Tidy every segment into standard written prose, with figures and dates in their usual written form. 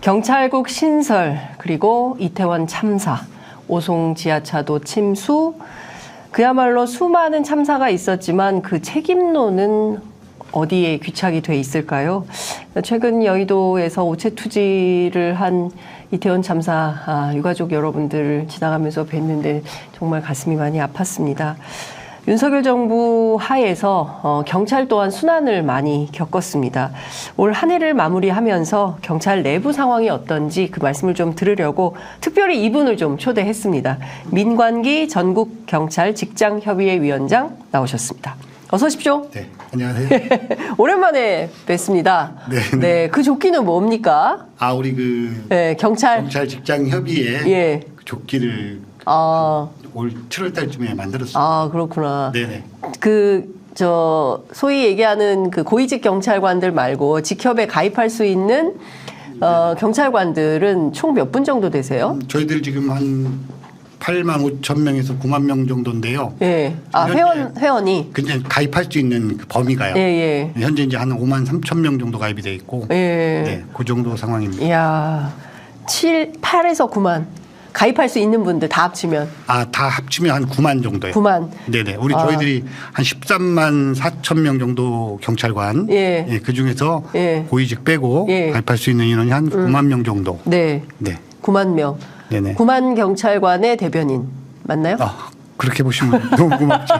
경찰국 신설, 그리고 이태원 참사, 오송 지하차도 침수, 그야말로 수많은 참사가 있었지만 그 책임론은 어디에 귀착이 돼 있을까요? 최근 여의도에서 오체 투지를 한 이태원 참사 유가족 여러분들 지나가면서 뵀는데 정말 가슴이 많이 아팠습니다. 윤석열 정부 하에서 경찰 또한 순환을 많이 겪었습니다. 올 한 해를 마무리하면서 경찰 내부 상황이 어떤지 그 말씀을 좀 들으려고 특별히 이분을 좀 초대했습니다. 민관기 전국경찰 직장협의회 위원장 나오셨습니다. 어서 오십시오. 네, 안녕하세요. 오랜만에 뵙습니다. 네. 네, 그 조끼는 뭡니까? 우리 네, 경찰 직장협의회 예. 그 조끼를 올 7월 달쯤에 만들었습니다. 아, 그렇구나. 네네. 소위 얘기하는 그 고위직 경찰관들 말고 직협에 가입할 수 있는 경찰관들은 총 몇 분 정도 되세요? 저희들 지금 한 8만 5천 명에서 9만 명 정도인데요. 예. 회원이. 근데 가입할 수 있는 그 범위가요. 예. 현재 이제 한 5만 3천 명 정도 가입이 돼 있고. 예. 네, 그 정도 상황입니다. 이야, 8에서 9만. 가입할 수 있는 분들 다 합치면. 다 합치면 한 9만 정도요. 9만. 네네. 저희들이 한 13만 4천 명 정도 경찰관. 예. 예, 그 중에서 예. 고위직 빼고 예. 가입할 수 있는 인원이 한 9만 명 정도. 네. 네. 9만 명. 네네. 9만 경찰관의 대변인 맞나요? 그렇게 보시면 너무 고맙죠.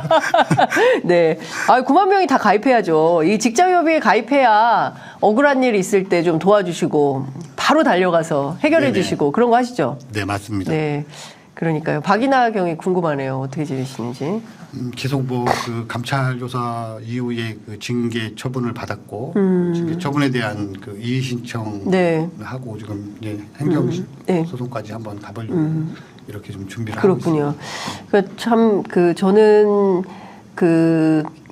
네. 9만 명이 다 가입해야죠. 이 직장협의회 가입해야 억울한 일 있을 때 좀 도와주시고 바로 달려가서 해결해 네네. 주시고 그런 거 하시죠? 네, 맞습니다. 네. 그러니까요. 박이나 경이 궁금하네요. 어떻게 지내시는지. 계속 그 감찰 조사 이후에 그 징계 처분을 받았고 징계 처분에 대한 그 이의 신청을 네. 하고 지금 이제 행정 네. 소송까지 한번 가보려고 이렇게 좀 준비를 하고 그렇군요. 있습니다. 저는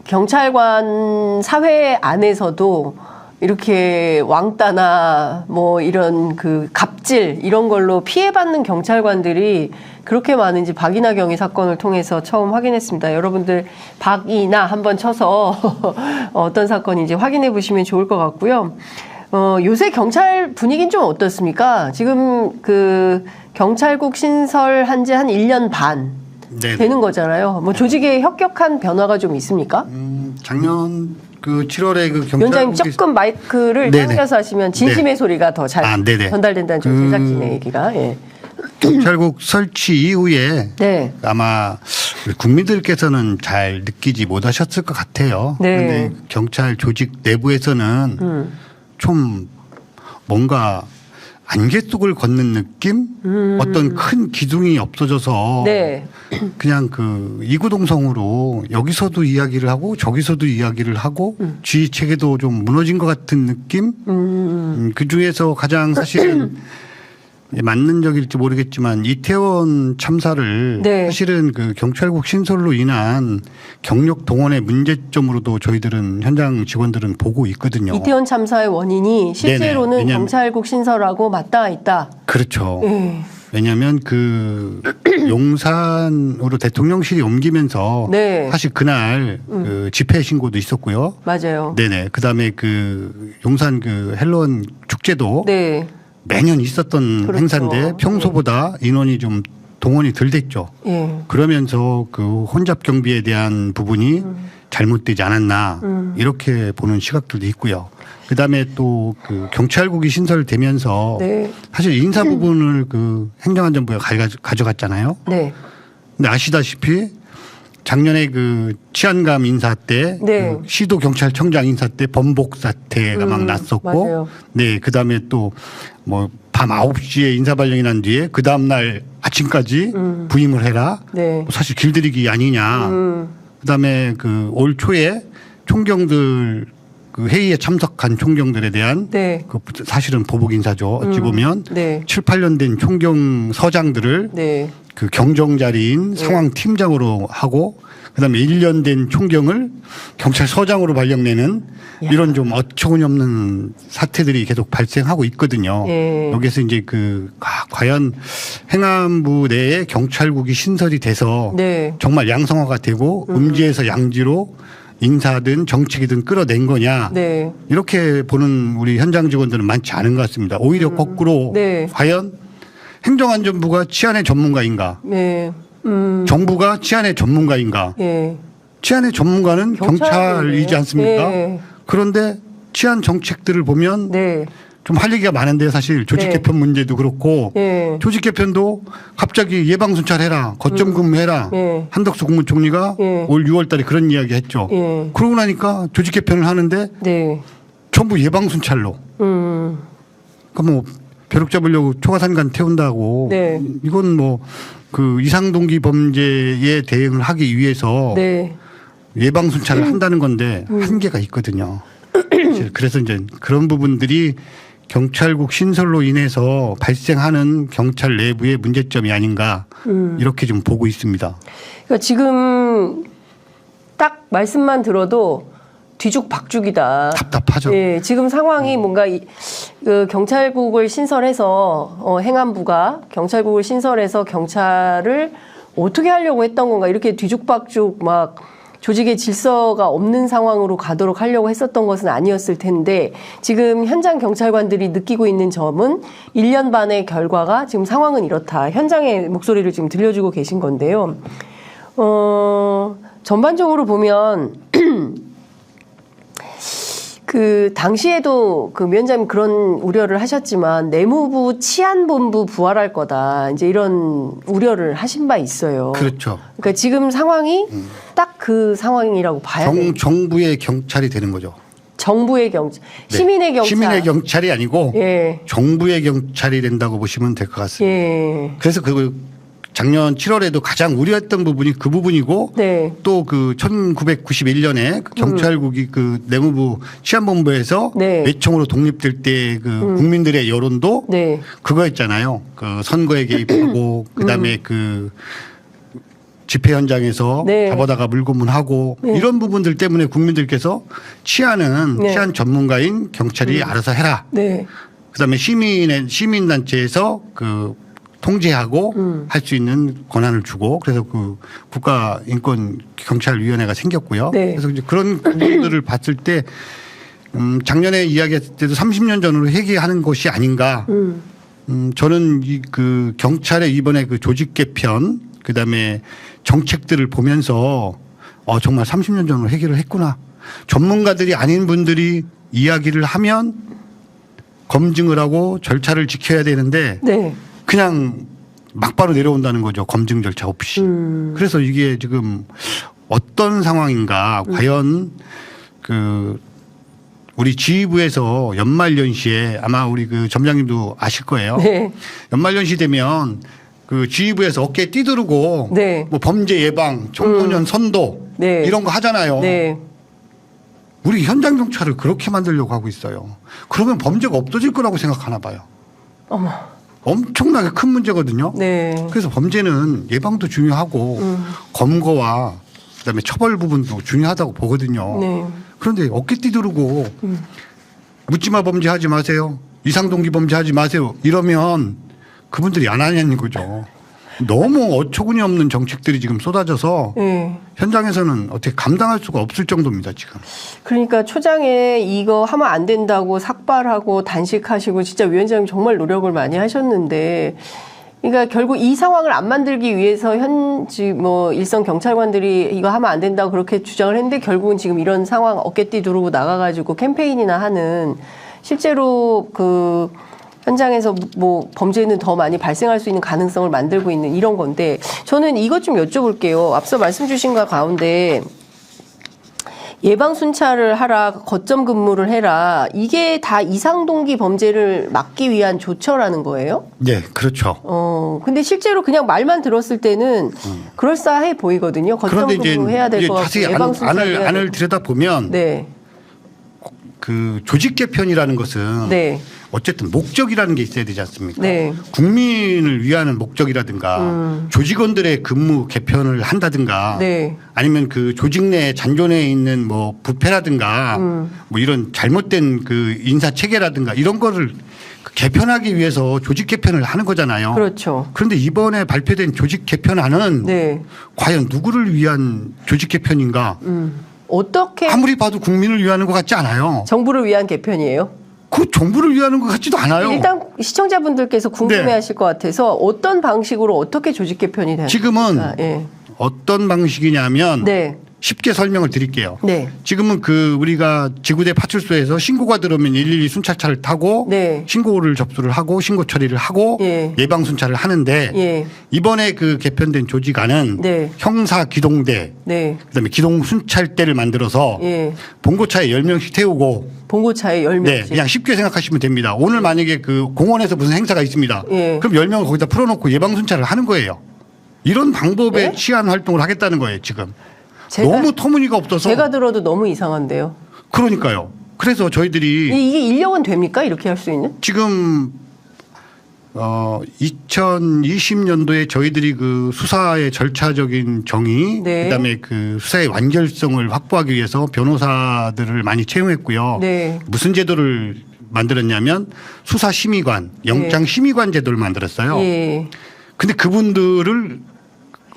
경찰관 사회 안에서도 이렇게 왕따나 이런 갑질 이런 걸로 피해받는 경찰관들이 그렇게 많은지 박이나 경위 사건을 통해서 처음 확인했습니다. 여러분들 박이나 한번 쳐서 어떤 사건인지 확인해 보시면 좋을 것 같고요. 요새 경찰 분위기는 좀 어떻습니까? 지금 경찰국 신설한 지 한 1년 반 네네. 되는 거잖아요. 조직에 혁혁한 변화가 좀 있습니까? 작년 7월에 위원장님 조금 마이크를 당겨서 하시면 진심의 소리가 더 잘 전달된다는 제작진의 얘기가. 예. 경찰국 설치 이후에 네. 아마 우리 국민들께서는 잘 느끼지 못하셨을 것 같아요. 그런데 네. 경찰 조직 내부에서는 좀 뭔가 안개 속을 걷는 느낌? 어떤 큰 기둥이 없어져서 네. 그냥 이구동성으로 여기서도 이야기를 하고 저기서도 이야기를 하고 지휘 체계도 좀 무너진 것 같은 느낌? 그 중에서 가장 사실은 맞는 적일지 모르겠지만 이태원 참사를 네. 사실은 경찰국 신설로 인한 경력 동원의 문제점으로도 저희들은 현장 직원들은 보고 있거든요. 이태원 참사의 원인이 실제로는 경찰국 신설하고 맞닿아 있다. 그렇죠. 네. 왜냐하면 용산으로 대통령실이 옮기면서 네. 사실 그날 집회 신고도 있었고요. 맞아요. 네네. 그다음에 용산 헬로원 축제도 네. 매년 있었던 그렇죠. 행사인데 평소보다 인원이 좀 동원이 덜 됐죠. 예. 그러면서 혼잡 경비에 대한 부분이 잘못되지 않았나 이렇게 보는 시각들도 있고요. 그다음에 또 경찰국이 신설되면서 네. 사실 인사 부분을 행정안전부가 가져갔잖아요. 네. 근데 아시다시피 작년에 치안감 인사 때 네. 시도 경찰청장 인사 때 번복 사태가 막 났었고 맞아요. 네, 그다음에 또 밤 9시에 인사 발령이 난 뒤에 그다음 날 아침까지 부임을 해라. 네. 사실 길들이기 아니냐. 그다음에 올 초에 총경들 회의에 참석한 총경들에 대한 네. 사실은 보복 인사죠. 어찌 보면 네. 7, 8년 된 총경 서장들을 네. 경정 자리인 상황 팀장으로 하고 그다음에 1년 된 총경을 경찰서장으로 발령내는 이런 좀 어처구니없는 사태들이 계속 발생하고 있거든요. 예. 여기서 이제 과연 행안부 내에 경찰국이 신설이 돼서 네. 정말 양성화가 되고 음지에서 양지로 인사든 정책이든 끌어낸 거냐. 네. 이렇게 보는 우리 현장 직원들은 많지 않은 것 같습니다. 오히려 거꾸로 네. 과연 행정안전부가 치안의 전문가인가? 네. 정부가 치안의 전문가인가? 예. 치안의 전문가는 경찰이지 않습니까? 네. 그런데 치안 정책들을 보면 네. 좀 할 얘기가 많은데 사실 조직 네. 개편 문제도 그렇고 예. 조직 개편도 갑자기 예방 순찰해라, 거점 근무해라. 예. 한덕수 국무총리가 예. 올 6월달에 그런 이야기 했죠. 예. 그러고 나니까 조직 개편을 하는데 네. 전부 예방 순찰로. 그러니까 뭐 벼룩 잡으려고 초가산간 태운다고. 네. 이건 뭐 그 이상동기 범죄에 대응을 하기 위해서 네. 예방 순찰을 한다는 건데 한계가 있거든요. 그래서 이제 그런 부분들이 경찰국 신설로 인해서 발생하는 경찰 내부의 문제점이 아닌가 이렇게 좀 보고 있습니다. 그러니까 지금 딱 말씀만 들어도 뒤죽박죽이다. 답답하죠. 예, 지금 상황이 뭔가 그 경찰국을 신설해서 행안부가 경찰국을 신설해서 경찰을 어떻게 하려고 했던 건가 이렇게 뒤죽박죽 막 조직의 질서가 없는 상황으로 가도록 하려고 했었던 것은 아니었을 텐데 지금 현장 경찰관들이 느끼고 있는 점은 1년 반의 결과가 지금 상황은 이렇다. 현장의 목소리를 지금 들려주고 계신 건데요. 전반적으로 보면 그 당시에도 그 위원장님 그런 우려를 하셨지만 내무부 치안본부 부활할 거다. 이제 이런 우려를 하신 바 있어요. 그렇죠. 그러니까 지금 상황이 딱 그 상황이라고 봐야 돼요. 정부의 경찰이 되는 거죠. 정부의 경찰, 네. 시민의 경찰. 시민의 경찰이 아니고 예. 정부의 경찰이 된다고 보시면 될 것 같습니다. 예. 그래서 그 작년 7월에도 가장 우려했던 부분이 그 부분이고 네. 또 그 1991년에 그 경찰국이 그 내무부 치안본부에서 네. 외청으로 독립될 때 그 국민들의 여론도 네. 그거였잖아요. 그 선거에 개입하고 그다음에 그 집회 현장에서 네. 잡아다가 물고문하고 이런 부분들 때문에 국민들께서 치안은 네. 치안 전문가인 경찰이 알아서 해라. 네. 그다음에 시민단체에서 그 통제하고 할 수 있는 권한을 주고 그래서 그 국가인권경찰위원회가 생겼고요. 네. 그래서 이제 그런 부분들을 봤을 때 작년에 이야기했을 때도 30년 전으로 회귀하는 것이 아닌가. 저는 이 그 경찰의 이번에 그 조직 개편 그다음에 정책들을 보면서 정말 30년 전으로 회귀를 했구나. 전문가들이 아닌 분들이 이야기를 하면 검증을 하고 절차를 지켜야 되는데 네. 그냥 막바로 내려온다는 거죠. 검증 절차 없이. 그래서 이게 지금 어떤 상황인가 과연 그 우리 지휘부에서 연말연시에 아마 우리 그 점장님도 아실 거예요. 네. 연말연시 되면 그 지휘부에서 어깨에 띠두르고 네. 뭐 범죄 예방, 청소년 선도 네. 이런 거 하잖아요. 네. 우리 현장 경찰을 그렇게 만들려고 하고 있어요. 그러면 범죄가 없어질 거라고 생각하나 봐요. 어머. 엄청나게 큰 문제거든요. 네. 그래서 범죄는 예방도 중요하고 검거와 그다음에 처벌 부분도 중요하다고 보거든요. 네. 그런데 어깨 띠두르고 묻지마 범죄하지 마세요. 이상동기 범죄하지 마세요. 이러면 그분들이 안 하냐는 거죠. 너무 어처구니 없는 정책들이 지금 쏟아져서 네. 현장에서는 어떻게 감당할 수가 없을 정도입니다. 지금. 그러니까 초장에 이거 하면 안 된다고 삭발하고 단식하시고 진짜 위원장님 정말 노력을 많이 하셨는데 그러니까 결국 이 상황을 안 만들기 위해서 현지 뭐 일선 경찰관들이 이거 하면 안 된다고 그렇게 주장을 했는데 결국은 지금 이런 상황 어깨띠 두르고 나가가지고 캠페인이나 하는 실제로 그 현장에서 뭐 범죄는 더 많이 발생할 수 있는 가능성을 만들고 있는 이런 건데 저는 이것 좀 여쭤볼게요. 앞서 말씀 주신 것 가운데 예방 순찰을 하라, 거점 근무를 해라. 이게 다 이상동기 범죄를 막기 위한 조처라는 거예요? 네, 그렇죠. 근데 실제로 그냥 말만 들었을 때는 그럴싸해 보이거든요. 거점 그런데 근무해야 될 것 같고 자세히 예방 순찰 안을 들여다보면 네. 그 조직 개편이라는 것은 네. 어쨌든 목적이라는 게 있어야 되지 않습니까? 네. 국민을 위하는 목적이라든가 조직원들의 근무 개편을 한다든가 네. 아니면 그 조직 내 잔존에 있는 뭐 부패라든가 뭐 이런 잘못된 그 인사 체계라든가 이런 거를 개편하기 위해서 조직 개편을 하는 거잖아요. 그렇죠. 그런데 이번에 발표된 조직 개편안은 네. 과연 누구를 위한 조직 개편인가? 어떻게 아무리 봐도 국민을 위하는 것 같지 않아요. 정부를 위한 개편이에요? 그 정부를 위하는 것 같지도 않아요. 일단 시청자분들께서 궁금해하실 것 같아서 어떤 방식으로 어떻게 조직 개편이 되는 지금은 겁니까? 예. 어떤 방식이냐면 네. 쉽게 설명을 드릴게요. 네. 지금은 그 우리가 지구대 파출소에서 신고가 들어오면 112 순찰차를 타고 네. 신고를 접수를 하고 신고 처리를 하고 예. 예방 순찰을 하는데 예. 이번에 그 개편된 조직안은 네. 형사 기동대 네. 그다음에 기동 순찰대를 만들어서 예. 봉고차에 10명씩 태우고 봉고차에 10명씩. 네, 그냥 쉽게 생각하시면 됩니다. 오늘 만약에 그 공원에서 무슨 행사가 있습니다. 예. 그럼 10명을 거기다 풀어놓고 예방 순찰을 하는 거예요. 이런 방법의 네? 치안 활동을 하겠다는 거예요, 지금. 제가- 너무 터무니가 없어서. 제가 들어도 너무 이상한데요. 그러니까요. 그래서 저희들이 이게 인력은 됩니까? 이렇게 할 수 있는? 지금 2020년도에 저희들이 그 수사의 절차적인 정의, 네. 그다음에 그 수사의 완결성을 확보하기 위해서 변호사들을 많이 채용했고요. 네. 무슨 제도를 만들었냐면 수사심의관, 영장심의관 제도를 만들었어요. 예. 근데 그분들을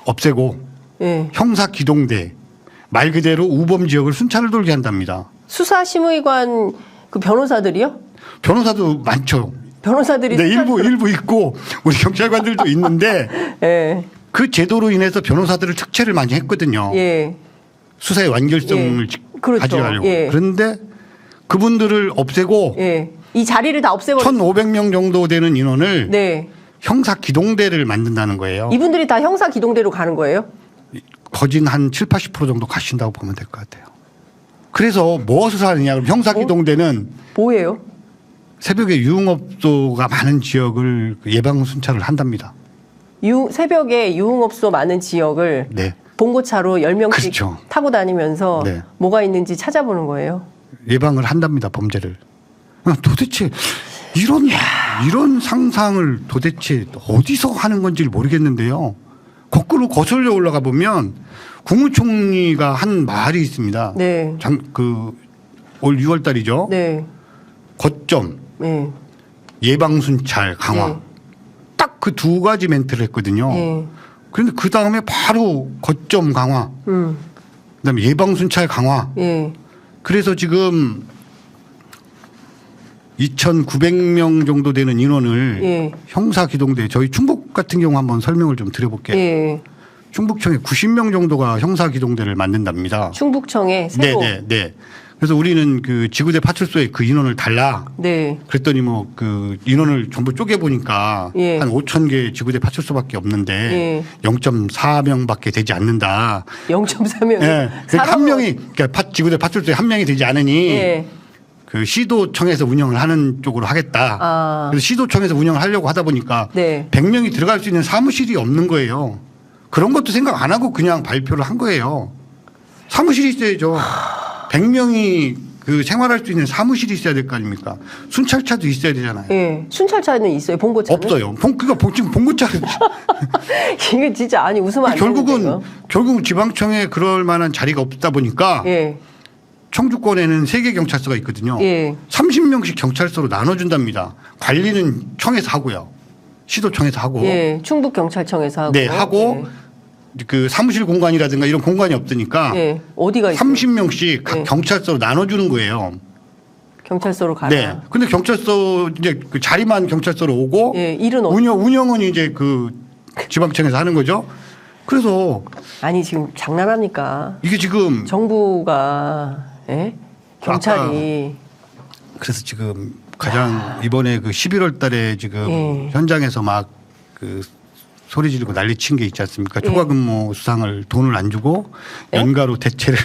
없애고 예. 형사기동대, 말 그대로 우범 지역을 순찰을 돌게 한답니다. 수사심의관 그 변호사들이요? 변호사도 많죠. 변호사들이 네, 수사- 일부 있고 우리 경찰관들도 있는데 예. 그 제도로 인해서 변호사들을 특채를 많이 했거든요. 예. 수사의 완결성을 그렇죠. 가져가려고. 예. 그런데 그분들을 없애고 예. 이 자리를 다 없애버려. 1,500명 정도 되는 인원을 네. 형사기동대를 만든다는 거예요. 이분들이 다 형사 기동대로 가는 거예요? 거진 한 7, 80% 정도 가신다고 보면 될 것 같아요. 그래서 뭐 수사하느냐. 그럼 형사기동대는 뭐예요? 새벽에 유흥업소가 많은 지역을 예방 순찰을 한답니다. 새벽에 유흥업소 많은 지역을 네. 봉고차로 10명씩 그렇죠. 타고 다니면서 네. 뭐가 있는지 찾아보는 거예요. 예방을 한답니다. 범죄를. 도대체 이런 상상을 도대체 어디서 하는 건지 모르겠는데요. 거꾸로 거슬려 올라가 보면 국무총리가 한 말이 있습니다. 네. 올 6월 달이죠. 네. 거점 네. 예방순찰 강화. 네. 딱 그 두 가지 멘트를 했거든요. 네. 그런데 그 다음에 바로 거점 강화. 그다음에 예방순찰 강화. 예. 그래서 지금 2,900명 정도 되는 인원을 예. 형사기동대 저희 충북 같은 경우 한번 설명을 좀 드려볼게요. 예. 충북청에 90명 정도가 형사기동대를 만든답니다. 충북청에 새로. 네. 그래서 우리는 그 지구대 파출소에 그 인원을 달라. 네. 그랬더니 뭐 그 인원을 전부 쪼개 보니까 예. 한 5,000개 지구대 파출소밖에 없는데 예. 0.4명밖에 되지 않는다. 0.3명. 예. 그러니까 한 명이 그러니까 지구대 파출소에 한 명이 되지 않으니 예. 그 시도청에서 운영을 하는 쪽으로 하겠다. 아. 그래서 시도청에서 운영을 하려고 하다 보니까 네. 100명이 들어갈 수 있는 사무실이 없는 거예요. 그런 것도 생각 안 하고 그냥 발표를 한 거예요. 사무실이 있어야죠. 100명이 그 생활할 수 있는 사무실이 있어야 될 거 아닙니까? 순찰차도 있어야 되잖아요. 예. 순찰차는 있어요. 봉고차는? 없어요. 지금 봉고차를 이게 진짜 아니 웃으면 안 되는데요. 결국은 지방청에 그럴 만한 자리가 없다 보니까 예. 청주권에는 3개 경찰서가 있거든요. 예. 30명씩 경찰서로 나눠준답니다. 관리는 청에서 하고요. 시도청에서 하고. 예. 충북 경찰청에서 하고. 네, 하고 그 사무실 공간이라든가 이런 공간이 없으니까 예. 어디가 있어요? 30명씩 각 예. 경찰서로 나눠주는 거예요. 경찰서로 가라. 네. 근데 경찰서 이제 그 자리만 경찰서로 오고 예. 일은 운영은 이제 그 지방청에서 하는 거죠. 그래서 아니 지금 장난합니까? 이게 지금 정부가 예? 경찰이 그래서 지금 가장 이번에 그 11월 달에 지금 예. 현장에서 막 그 소리 지르고 난리 친 게 있지 않습니까? 예. 초과 근무 수당을 돈을 안 주고 예? 연가로 대체를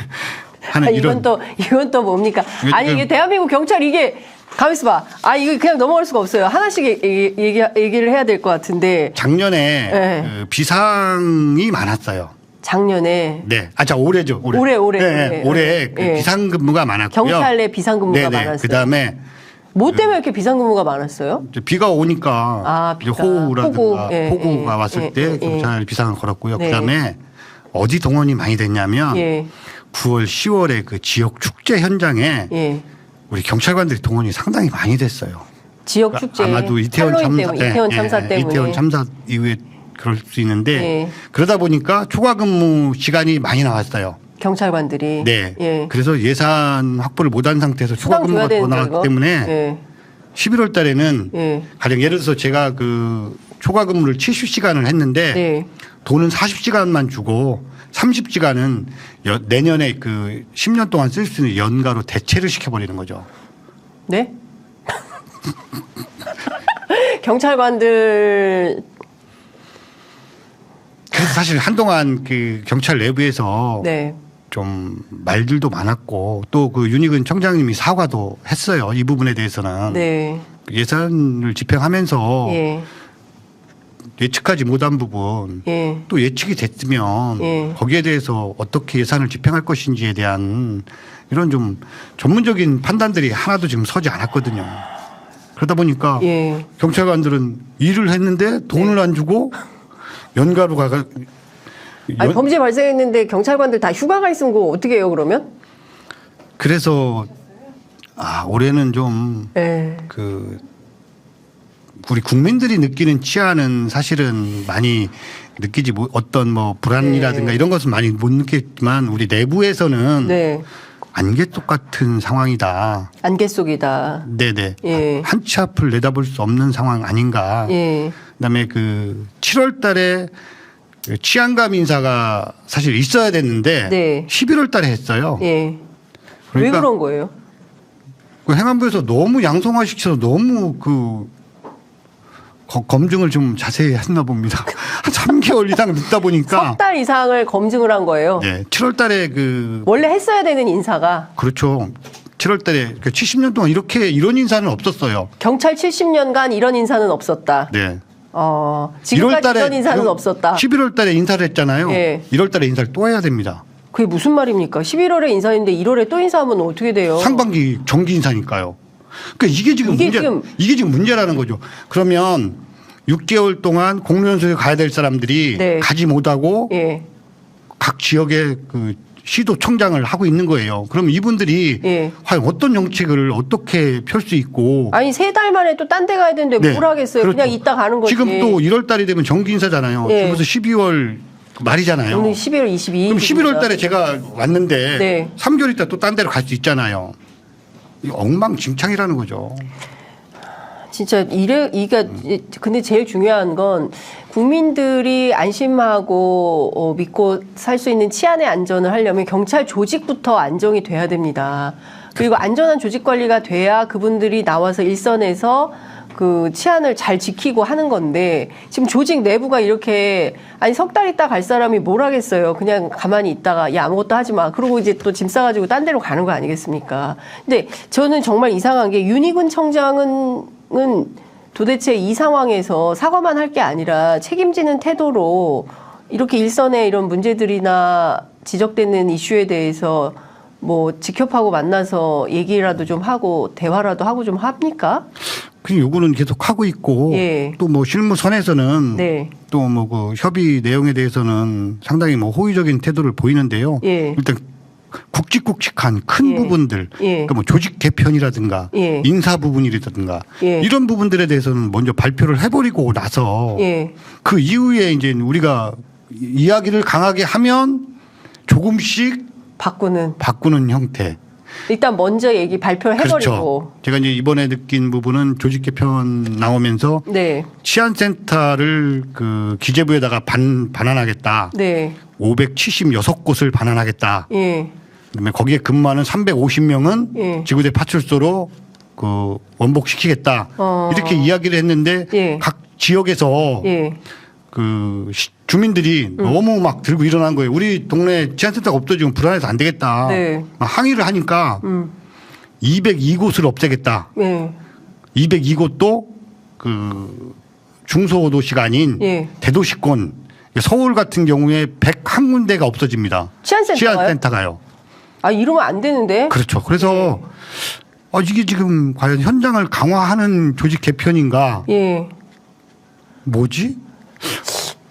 하는 아니, 이런 이건 또 뭡니까? 이게 아니 이게 대한민국 경찰 이게 가만 있어봐. 아 이거 그냥 넘어갈 수가 없어요. 하나씩 얘기를 해야 될 것 같은데 작년에 예. 그 비상이 많았어요. 작년에 네. 자, 올해죠. 올해. 네, 올해 그 예. 비상근무가 많았고요. 경찰 내 비상근무가 많았어요. 그다음에 뭐 때문에 이렇게 비상근무가 많았어요? 이제 비가 오니까 비가. 이제 호우라든가 예, 폭우가 예, 왔을 예, 때 예, 경찰 비상을 걸었고요. 네. 그다음에 어디 동원이 많이 됐냐면 예. 9월, 10월에 그 지역 축제 현장에 예. 우리 경찰관들이 동원이 상당히 많이 됐어요. 지역 축제 아마도 이태원 참사, 이태원 참사 때문에 이태원 참사 이후에 그럴 수 있는데 예. 그러다 보니까 초과 근무 시간이 많이 나왔어요. 경찰관들이. 네. 예. 그래서 예산 확보를 못한 상태에서 수당 줘야 추가 근무가 더 되는데, 나왔기 이거? 때문에 예. 11월 달에는 예. 가령 예를 들어서 제가 그 초과 근무를 70시간을 했는데 네. 돈은 40시간만 주고 30시간은 내년에 그 10년 동안 쓸 수 있는 연가로 대체를 시켜버리는 거죠. 네? 경찰관들 그래서 사실 한동안 그 경찰 내부에서 네. 좀 말들도 많았고 또 그 윤희근 청장님이 사과도 했어요. 이 부분에 대해서는 네. 예산을 집행하면서 예. 예측하지 못한 부분 예. 또 예측이 됐으면 예. 거기에 대해서 어떻게 예산을 집행할 것인지에 대한 이런 좀 전문적인 판단들이 하나도 지금 서지 않았거든요. 그러다 보니까 예. 경찰관들은 일을 했는데 돈을 안 주고 연가로 가가 아니, 범죄 발생했는데 경찰관들 다 휴가가 있으면 그거 어떻게 해요, 그러면? 그래서 올해는 좀 예. 그 우리 국민들이 느끼는 치안은 사실은 많이 느끼지 어떤 뭐 불안이라든가 네. 이런 것은 많이 못 느꼈지만 우리 내부에서는 네. 안개 똑같은 상황이다. 안개 속이다. 네네. 예. 한 치 앞을 내다볼 수 없는 상황 아닌가. 예. 그다음에 그 7월 달에 치안감 인사가 사실 있어야 됐는데 네. 11월 달에 했어요. 예. 그러니까 왜 그런 거예요? 그 행안부에서 너무 양성화시켜서 너무 그 검증을 좀 자세히 했나 봅니다. 한 3개월 이상 늦다 보니까 석 달 이상을 검증을 한 거예요. 네, 7월 달에 그 원래 했어야 되는 인사가 그렇죠. 7월 달에 70년 동안 이런 인사는 없었어요. 경찰 70년간 이런 인사는 없었다. 네. 지금까지 이런 인사는 없었다. 11월 달에 인사를 했잖아요. 예. 1월 달에 인사를 또 해야 됩니다. 그게 무슨 말입니까? 11월에 인사했는데 1월에 또 인사하면 어떻게 돼요? 상반기 정기 인사니까요. 그러니까 이게 지금 문제라는 거죠. 그러면 6개월 동안 공무원소에 가야 될 사람들이 네. 가지 못하고 예. 각 지역의 그 시도청장을 하고 있는 거예요. 그럼 이분들이 예. 과연 어떤 정책을 어떻게 펼 수 있고 아니 3달 만에 또 딴 데 가야 되는데 네. 뭘 하겠어요? 그렇죠. 그냥 이따 가는 거지. 지금 또 1월 달이 되면 정기 인사잖아요. 예. 그래서 12월 말이잖아요. 오늘 11월 22일. 그럼 11월 달에 제가 왔는데 네. 3개월 있다 또 딴 데로 갈 수 있잖아요. 이거 엉망진창이라는 거죠. 진짜 근데 제일 중요한 건 국민들이 안심하고 믿고 살 수 있는 치안의 안전을 하려면 경찰 조직부터 안정이 돼야 됩니다. 그리고 안전한 조직 관리가 돼야 그분들이 나와서 일선에서 그 치안을 잘 지키고 하는 건데 지금 조직 내부가 이렇게 아니 석 달 있다 갈 사람이 뭘 하겠어요. 그냥 가만히 있다가 야 아무것도 하지 마. 그러고 이제 또 짐 싸가지고 딴 데로 가는 거 아니겠습니까? 근데 저는 정말 이상한 게 윤희근 청장은 도대체 이 상황에서 사과만 할 게 아니라 책임지는 태도로 이렇게 일선에 이런 문제들이나 지적되는 이슈에 대해서 뭐 직협하고 만나서 얘기라도 좀 하고 대화라도 하고 좀 합니까? 그 요구는 계속 하고 있고 예. 또 뭐 실무선에서는 네. 또 뭐 그 협의 내용에 대해서는 상당히 뭐 호의적인 태도를 보이는데요. 예. 일단 굵직굵직한 큰 예. 부분들, 예. 그러니까 뭐 조직 개편이라든가 예. 인사 부분이라든가 예. 이런 부분들에 대해서는 먼저 발표를 해버리고 나서 예. 그 이후에 이제 우리가 이야기를 강하게 하면 조금씩 바꾸는 형태. 일단 먼저 발표를 해버리고. 그렇죠. 제가 이제 이번에 느낀 부분은 조직 개편 나오면서 네. 치안센터를 그 기재부에다가 반환하겠다. 네. 576곳을 반환하겠다. 예. 그다음에 거기에 근무하는 350명은 예. 지구대 파출소로 그 원복시키겠다. 이렇게 이야기를 했는데 예. 각 지역에서 예. 그 주민들이 너무 막 들고 일어난 거예요. 우리 동네 치안센터가 없어지면 불안해서 안 되겠다. 네. 막 항의를 하니까 202곳을 없애겠다. 예. 202곳도 그 중소도시가 아닌 예. 대도시권 서울 같은 경우에 101군데가 없어집니다. 치안센터가요. 아 이러면 안 되는데. 그렇죠. 그래서 이게 지금 과연 현장을 강화하는 조직 개편인가? 예. 뭐지?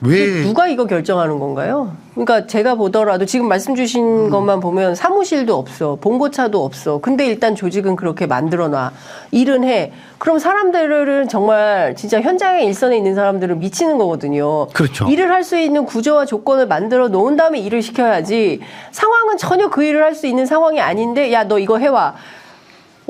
왜 누가 이거 결정하는 건가요? 그러니까 제가 보더라도 지금 말씀 주신 것만 보면 사무실도 없어, 봉고차도 없어. 근데 일단 조직은 그렇게 만들어놔. 일은 해. 그럼 사람들은 정말 진짜 현장의 일선에 있는 사람들은 미치는 거거든요. 그렇죠. 일을 할 수 있는 구조와 조건을 만들어 놓은 다음에 일을 시켜야지. 상황은 전혀 그 일을 할 수 있는 상황이 아닌데 야, 너 이거 해와.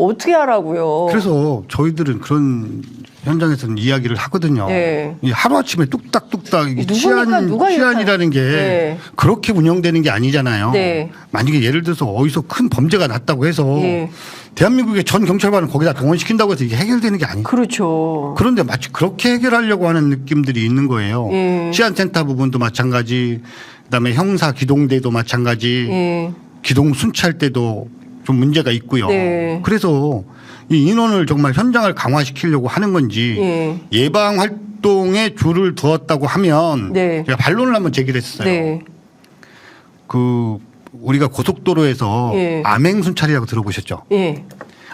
어떻게 하라고요? 그래서 저희들은 그런 현장에서는 이야기를 하거든요. 네. 이 하루아침에 뚝딱뚝딱 누구니까 누가 치안이라는 게 네. 그렇게 운영되는 게 아니잖아요. 네. 만약에 예를 들어서 어디서 큰 범죄가 났다고 해서 네. 대한민국의 전 경찰관을 거기다 동원시킨다고 해서 이게 해결되는 게 아니에요. 그렇죠. 그런데 마치 그렇게 해결하려고 하는 느낌들이 있는 거예요. 예. 치안센터 부분도 마찬가지, 그다음에 형사 기동대도 마찬가지, 예. 기동 순찰대도 좀 문제가 있고요. 네. 그래서 이 인원을 정말 현장을 강화시키려고 하는 건지 예. 예방 활동에 줄을 두었다고 하면 네. 제가 반론을 한번 제기를 했어요. 네. 그 우리가 고속도로에서 예. 암행 순찰이라고 들어보셨죠? 예.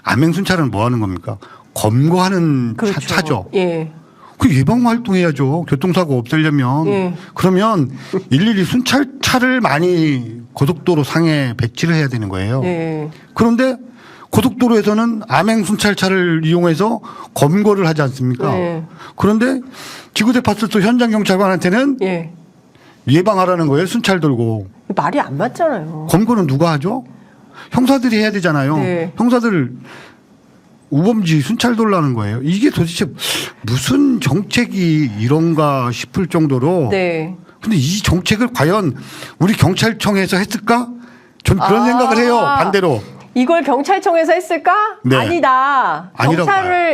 암행 순찰은 뭐 하는 겁니까? 검거하는 그렇죠. 차죠. 예. 그 예방 활동해야죠. 교통사고 없애려면. 예. 그러면 일일이 순찰차를 많이 고속도로 상에 배치를 해야 되는 거예요. 예. 그런데 고속도로에서는 암행 순찰차를 이용해서 검거를 하지 않습니까? 예. 그런데 지구대 파출소 현장 경찰관한테는 예. 예방하라는 거예요. 순찰 돌고. 말이 안 맞잖아요. 검거는 누가 하죠? 형사들이 해야 되잖아요. 네. 형사들 우범지 순찰 돌라는 거예요. 이게 도대체 무슨 정책이 이런가 싶을 정도로. 네. 근데 이 정책을 과연 우리 경찰청에서 했을까? 전 그런 생각을 해요. 반대로. 이걸 경찰청에서 했을까? 네. 아니다. 아니라고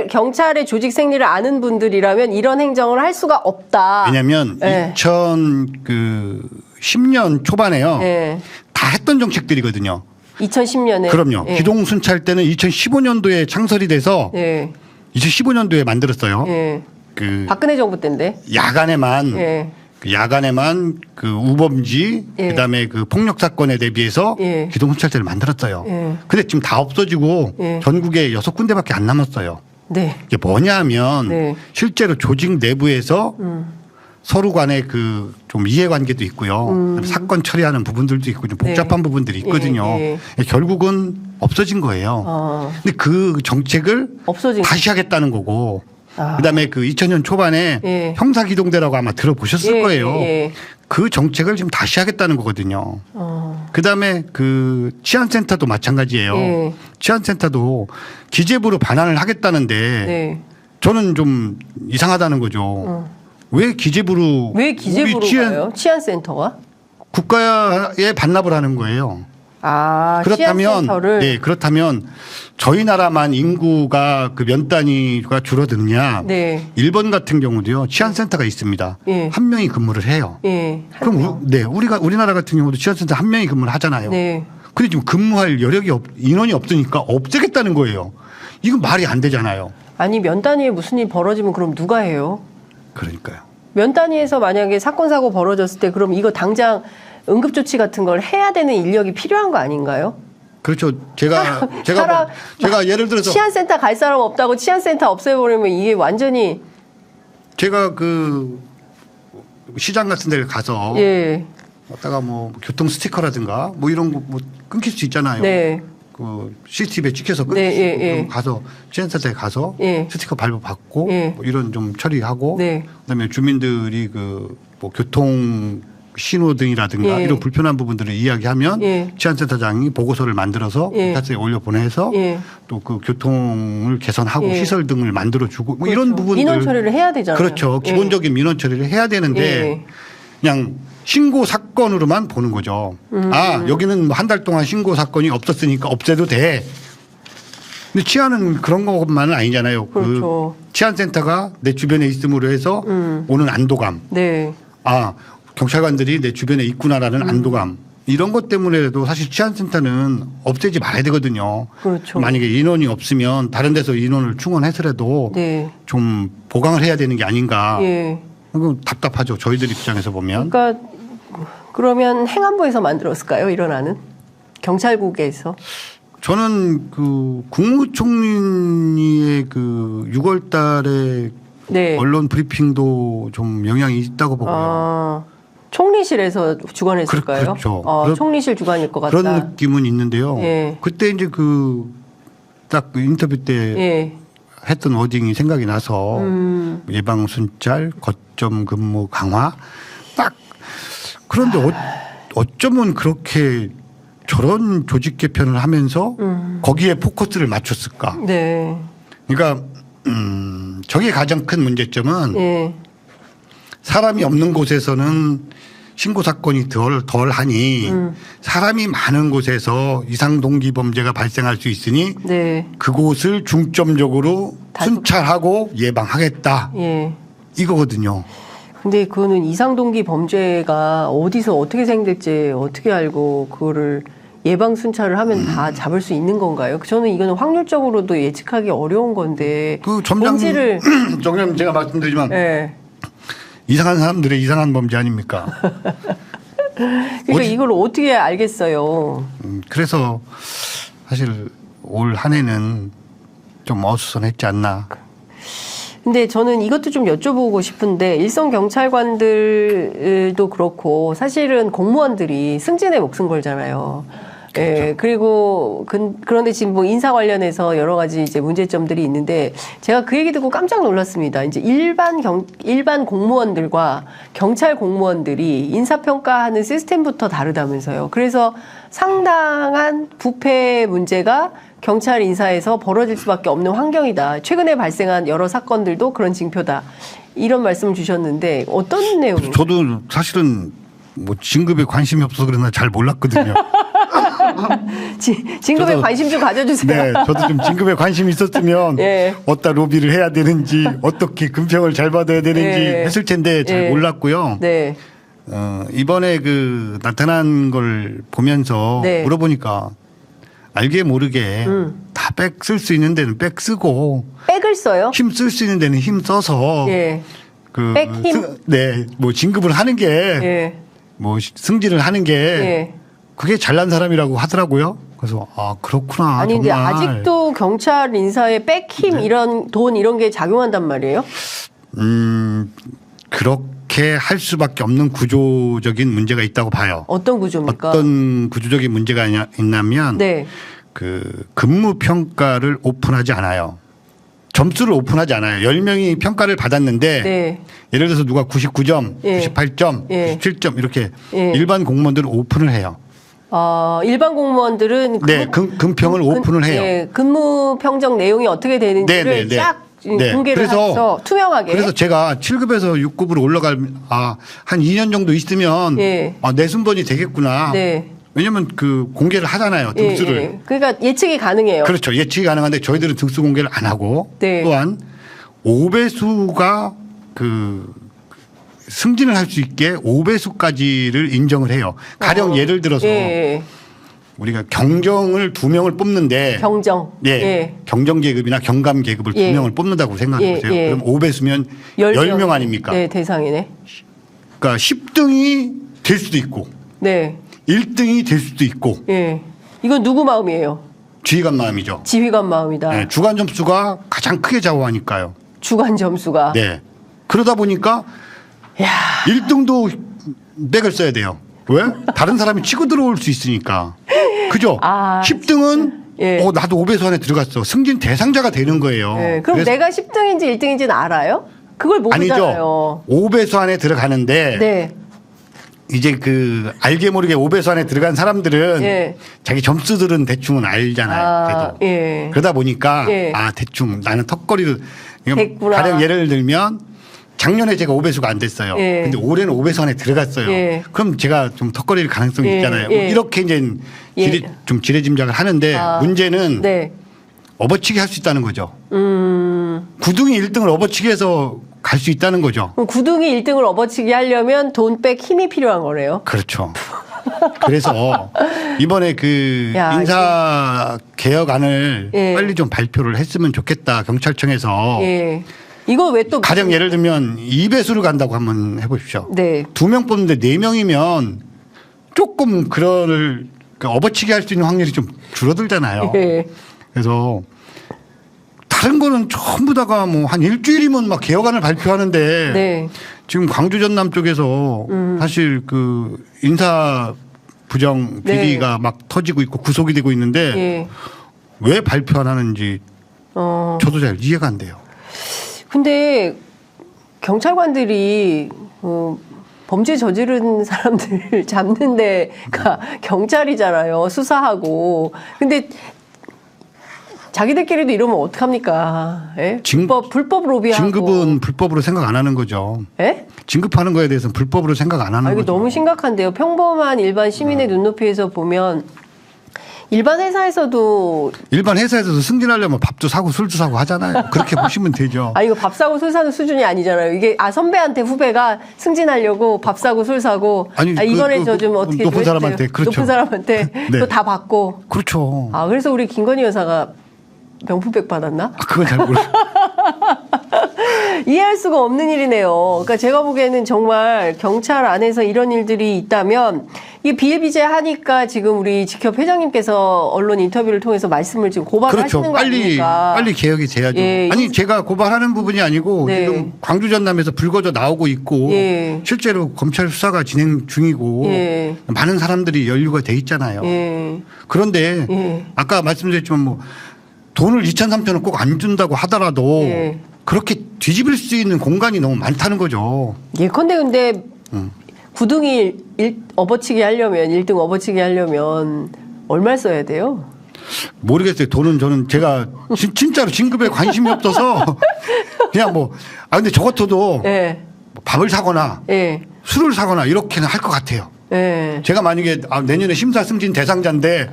경찰의 조직 생리를 아는 분들이라면 이런 행정을 할 수가 없다. 왜냐하면 네. 2010년 초반에요. 네. 다 했던 정책들이거든요. 2010년에. 그럼요. 네. 기동순찰 때는 2015년도에 창설이 돼서 네. 2015년도에 만들었어요. 네. 그 박근혜 정부 때인데. 야간에만 네. 그 우범지 예. 그다음에 그 폭력 사건에 대비해서 예. 기동순찰대를 만들었어요. 예. 근데 지금 다 없어지고 예. 전국에 6군데밖에 안 남았어요. 네. 이게 뭐냐 하면 네. 실제로 조직 내부에서 서로 간에 그 좀 이해관계도 있고요. 사건 처리하는 부분들도 있고 좀 복잡한 부분들이 있거든요. 예. 결국은 없어진 거예요. 근데 그 정책을 없어진 다시 하겠다는 거고. 아. 그다음에 그 2000년 초반에 예. 형사기동대라고 아마 들어보셨을 예, 거예요. 예. 그 정책을 지금 다시 하겠다는 거거든요. 그다음에 그 치안센터도 마찬가지예요. 예. 치안센터도 기재부로 반환을 하겠다는데 네. 저는 좀 이상하다는 거죠. 왜 기재부로 왜 기재부로 우리 가요? 치안센터가? 국가에 반납을 하는 거예요. 아, 그렇다면 치안센터를. 네, 그렇다면 저희 나라만 인구가 그 면 단위가 줄어드느냐? 네. 일본 같은 경우도요. 치안센터가 있습니다. 예. 한 명이 근무를 해요. 예. 그럼 우리나라 같은 경우도 치안센터 한 명이 근무를 하잖아요. 네. 근데 지금 근무할 인원이 없으니까 없애겠다는 거예요. 이건 말이 안 되잖아요. 아니, 면 단위에 무슨 일 벌어지면 그럼 누가 해요? 그러니까요. 면 단위에서 만약에 사건 사고 벌어졌을 때 그럼 이거 당장 응급조치 같은 걸 해야 되는 인력이 필요한 거 아닌가요? 그렇죠. 제가 예를 들어서 치안센터 갈 사람 없다고 치안센터 없애버리면 이게 완전히 제가 그 시장 같은 데를 가서 예. 왔다가 뭐 교통 스티커라든가 뭐 이런 거 뭐 끊길 수 있잖아요. 네. 그 CCTV에 찍혀서 끊길 네, 수 있고 예, 예. 그럼 가서 치안센터에 가서 예. 스티커 발부받고 예. 뭐 이런 좀 처리하고 네. 그다음에 주민들이 그 뭐 교통 신호등이라든가 예. 이런 불편한 부분들을 이야기하면 예. 치안센터장이 보고서를 만들어서 예. 경찰서에 올려 보내서 예. 또 그 교통을 개선하고 예. 시설 등을 만들어 주고 뭐 그렇죠. 이런 부분들 민원 처리를 해야 되잖아요. 그렇죠. 예. 기본적인 민원 처리를 해야 되는데 예. 그냥 신고 사건으로만 보는 거죠. 아, 여기는 뭐 한 달 동안 신고 사건이 없었으니까 없애도 돼. 근데 치안은 그런 것만은 아니잖아요. 그렇죠. 그 치안센터가 내 주변에 있음으로 해서 오는 안도감. 네. 아, 경찰관들이 내 주변에 있구나라는 안도감. 이런 것 때문에도 사실 치안센터는 없애지 말아야 되거든요. 그렇죠. 만약에 인원이 없으면 다른 데서 인원을 충원해서라도 네. 좀 보강을 해야 되는 게 아닌가. 예. 그건 답답하죠. 저희들 입장에서 보면. 그러니까 그러면 행안부에서 만들었을까요? 이런 안은? 경찰국에서? 저는 그 국무총리의 그 6월 달에 네. 언론 브리핑도 좀 영향이 있다고 보고요. 아, 총리실에서 주관했을까요? 그렇죠. 총리실 주관일 것 같다. 그런 느낌은 있는데요. 예. 그때 이제 딱 인터뷰 때 예. 했던 워딩이 생각이 나서 예방 순찰, 거점 근무 강화 딱 그런데 어쩌면 그렇게 저런 조직 개편을 하면서 거기에 포커스를 맞췄을까? 네. 그러니까 저게 가장 큰 문제점은 예. 사람이 없는 곳에서는 신고 사건이 덜하니 사람이 많은 곳에서 이상 동기 범죄가 발생할 수 있으니 네. 그곳을 중점적으로 순찰하고 예방하겠다. 예. 이거거든요. 근데 그거는 이상동기 범죄가 어디서 어떻게 생길지 어떻게 알고 그거를 예방 순찰을 하면 다 잡을 수 있는 건가요? 저는 이거는 확률적으로도 예측하기 어려운 건데 그 점장님, 점장님 제가 말씀드리지만 예. 이상한 사람들의 이상한 범죄 아닙니까? 그러니까 이걸 어떻게 알겠어요? 그래서 사실 올 한 해는 좀 어수선했지 않나. 근데 저는 이것도 좀 여쭤보고 싶은데 일선 경찰관들도 그렇고 사실은 공무원들이 승진에 목숨 걸잖아요. 예, 그리고 그런데 지금 뭐 인사 관련해서 여러 가지 이제 문제점들이 있는데 제가 그 얘기 듣고 깜짝 놀랐습니다. 이제 일반 공무원들과 경찰 공무원들이 인사평가하는 시스템부터 다르다면서요. 그래서 상당한 부패 문제가 경찰 인사에서 벌어질 수밖에 없는 환경이다. 최근에 발생한 여러 사건들도 그런 징표다. 이런 말씀을 주셨는데 어떤 내용이에요? 저도 사실은 뭐 진급에 관심이 없어서 그러나 잘 몰랐거든요. 진급에 관심 좀 가져주세요. 네, 저도 좀 진급에 관심이 있었으면 예. 어디다 로비를 해야 되는지 어떻게 금평을 잘 받아야 되는지 예. 했을 텐데 잘 예. 몰랐고요. 네. 이번에 그 나타난 걸 보면서 네. 물어보니까 알게 모르게 다 백 쓸 수 있는 데는 백 쓰고 백을 써요? 힘 쓸 수 있는 데는 힘 써서 예. 그 백 힘? 네, 뭐 진급을 하는 게 예. 뭐 승진을 하는 게 예. 그게 잘난 사람이라고 하더라고요. 그래서 아 그렇구나. 아니 근데 정말. 아직도 경찰 인사에 백힘 이런 돈 이런 게 작용한단 말이에요? 그렇게 할 수밖에 없는 구조적인 문제가 있다고 봐요. 어떤 구조입니까? 어떤 구조적인 문제가 있냐면 네. 그 근무 평가를 오픈하지 않아요. 점수를 오픈하지 않아요. 10명이 평가를 받았는데 네. 예를 들어서 누가 99점, 예. 98점, 예. 97점 이렇게 예. 일반 공무원들은 오픈을 해요. 일반 공무원들은 네, 금평을 오픈을 해요. 예, 근무 평정 내용이 어떻게 되는지를 네, 네, 네. 쫙 네. 공개를 해서 투명하게. 그래서 제가 7급에서 6급으로 올라갈 한 2년 정도 있으면 예. 내 순번이 되겠구나. 네. 왜냐하면 그 공개를 하잖아요. 등수를. 예. 그러니까 예측이 가능해요. 그렇죠. 예측이 가능한데 저희들은 등수 공개를 안 하고 네. 또한 5배수가 그 승진을 할 수 있게 5배수까지를 인정을 해요. 가령 예를 들어서 예. 우리가 경정을 2명을 뽑는데 경정. 예. 경정 계급이나 경감 계급을 예. 2명을 뽑는다고 생각해 보세요. 예. 그럼 5배수면 10명 아닙니까? 네, 대상이네. 그러니까 10등이 될 수도 있고 네. 1등이 될 수도 있고 예. 이건 누구 마음이에요? 지휘관 마음이죠. 지휘관 마음이다. 네, 주관 점수가 가장 크게 좌우하니까요. 주관 점수가. 네. 그러다 보니까 야. 1등도 백을 써야 돼요. 왜? 다른 사람이 치고 들어올 수 있으니까. 그죠? 10등은 예. 나도 5배수 안에 들어갔어. 승진 대상자가 되는 거예요. 예. 그럼 내가 10등인지 1등인지는 알아요? 그걸 모르잖아요. 아니죠. 5배수 안에 들어가는데 네. 이제 그 알게 모르게 5배수 안에 들어간 사람들은 예. 자기 점수들은 대충은 알잖아요. 그래도. 예. 그러다 보니까 예. 대충 나는 턱걸이를 됐구나. 가령 예를 들면 작년에 제가 5배수가 안 됐어요. 예. 근데 올해는 5배수 안에 들어갔어요. 예. 그럼 제가 좀 턱걸이일 가능성이 예. 있잖아요. 예. 이렇게 이제 좀 지레짐작을 하는데 문제는 네. 업어치기 할 수 있다는 거죠. 9등이 1등을 업어치기 해서 갈 수 있다는 거죠. 그럼 9등이 1등을 업어치기 하려면 돈 백 힘이 필요한 거네요. 그렇죠. 그래서 이번에 그 야, 인사 개혁안을 예. 빨리 좀 발표를 했으면 좋겠다. 경찰청에서. 예. 이거 왜 또 가령 예를 들면 2배수를 간다고 한번 해보십시오. 네. 2명 뽑는데 4명이면 조금 업어치기 할 수 있는 확률이 좀 줄어들잖아요. 예. 그래서 다 다른 거는 전부 다가 뭐 한 일주일이면 막 개혁안을 발표하는데 네. 지금 광주 전남 쪽에서 사실 그 인사 부정 비리가 막 터지고 있고 구속이 되고 있는데 예. 왜 발표 안 하는지 저도 잘 이해가 안 돼요. 근데 경찰관들이 범죄 저지른 사람들 잡는 데가 경찰이잖아요. 수사하고. 근데 자기들끼리도 이러면 어떡합니까? 예? 불법 로비하고. 진급은 불법으로 생각 안 하는 거죠. 예? 진급하는 거에 대해서는 불법으로 생각 안 하는 이거 거죠. 너무 심각한데요. 평범한 일반 시민의 눈높이에서 보면 일반 회사에서도 일반 회사에서도 승진하려면 밥도 사고 술도 사고 하잖아요. 그렇게 보시면 되죠. 이거 밥 사고 술 사는 수준이 아니잖아요. 이게 선배한테 후배가 승진하려고 밥 사고 술 사고 이번에 저 좀 어떻게 높은 좀 사람한테 해주세요. 그렇죠. 높은 사람한테 네. 또 다 받고. 그렇죠. 그래서 우리 김건희 여사가 명품백 받았나? 그건 잘 모르겠어요. 이해할 수가 없는 일이네요. 그러니까 제가 보기에는 정말 경찰 안에서 이런 일들이 있다면 이게 비일비재하니까 지금 우리 직협 회장님께서 언론 인터뷰를 통해서 말씀을 지금 고발하시는 그렇죠. 거 아닙니까? 빨리 개혁이 돼야죠. 예, 아니 제가 고발하는 부분이 아니고 네. 지금 광주 전남에서 불거져 나오고 있고 예. 실제로 검찰 수사가 진행 중이고 예. 많은 사람들이 연루가 돼 있잖아요. 예. 그런데 예. 아까 말씀드렸지만 뭐 돈을 2천 3천을 꼭 안 준다고 하더라도 예. 그렇게 뒤집을 수 있는 공간이 너무 많다는 거죠. 예컨대 근데 구등이 업어치기 하려면 1등 업어치기 하려면 얼마를 써야 돼요? 모르겠어요. 돈은 저는 제가 진짜로 진급에 관심이 없어서 그냥 뭐 근데 저 같아도 예. 밥을 사거나 예. 술을 사거나 이렇게는 할 것 같아요. 예. 제가 만약에 내년에 심사 승진 대상자인데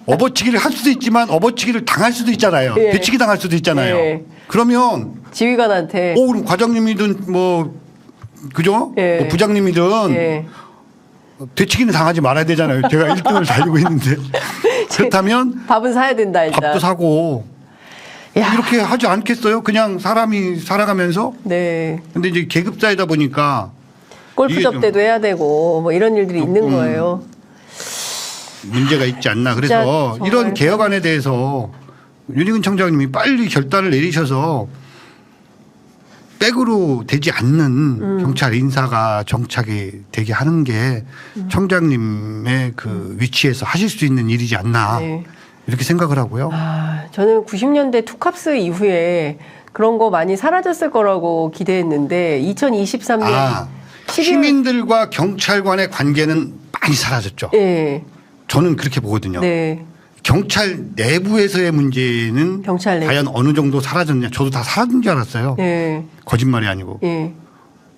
업어치기를 할 수도 있지만 업어치기를 당할 수도 있잖아요. 예. 배치기 당할 수도 있잖아요. 예. 그러면 지휘관한테 그럼 과장님이든 뭐 그죠? 예. 뭐 부장님이든 예. 되치기는 당하지 말아야 되잖아요. 제가 1등을 달리고 있는데 그렇다면 밥은 사야 된다 일단. 밥도 사고 야. 이렇게 하지 않겠어요? 그냥 사람이 살아가면서. 네. 근데 이제 계급사이다 보니까 골프 이게 접대도 해야 되고 뭐 이런 일들이 있는 거예요. 문제가 있지 않나. 그래서 정말. 이런 개혁안에 대해서 윤희근 청장님이 빨리 결단을 내리셔서 백으로 되지 않는 경찰 인사가 정착이 되게 하는 게 청장님의 그 위치에서 하실 수 있는 일이지 않나 네. 이렇게 생각을 하고요. 저는 90년대 투캅스 이후에 그런 거 많이 사라졌을 거라고 기대했는데 2023년 11월 시민들과 경찰관의 관계는 많이 사라졌죠. 예. 저는 그렇게 보거든요. 네. 경찰 내부에서의 문제는 경찰 내부. 과연 어느 정도 사라졌냐. 저도 다 사라진 줄 알았어요. 예. 거짓말이 아니고. 예.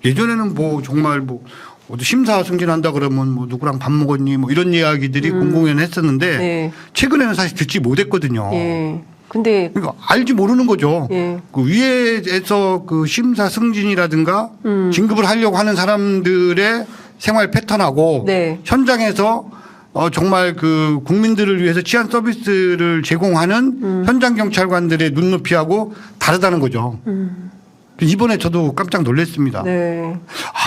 예전에는 뭐 정말 뭐 어디 심사 승진한다 그러면 뭐 누구랑 밥 먹었니 뭐 이런 이야기들이 공공연히 했었는데 네. 최근에는 사실 듣지 못했거든요. 예. 근데 그러니까 알지 모르는 거죠. 예. 그 위에서 그 심사 승진이라든가 진급을 하려고 하는 사람들의 생활 패턴하고 네. 현장에서 정말 그 국민들을 위해서 치안 서비스를 제공하는 현장 경찰관들의 눈높이하고 다르다는 거죠. 이번에 저도 깜짝 놀랐습니다. 네.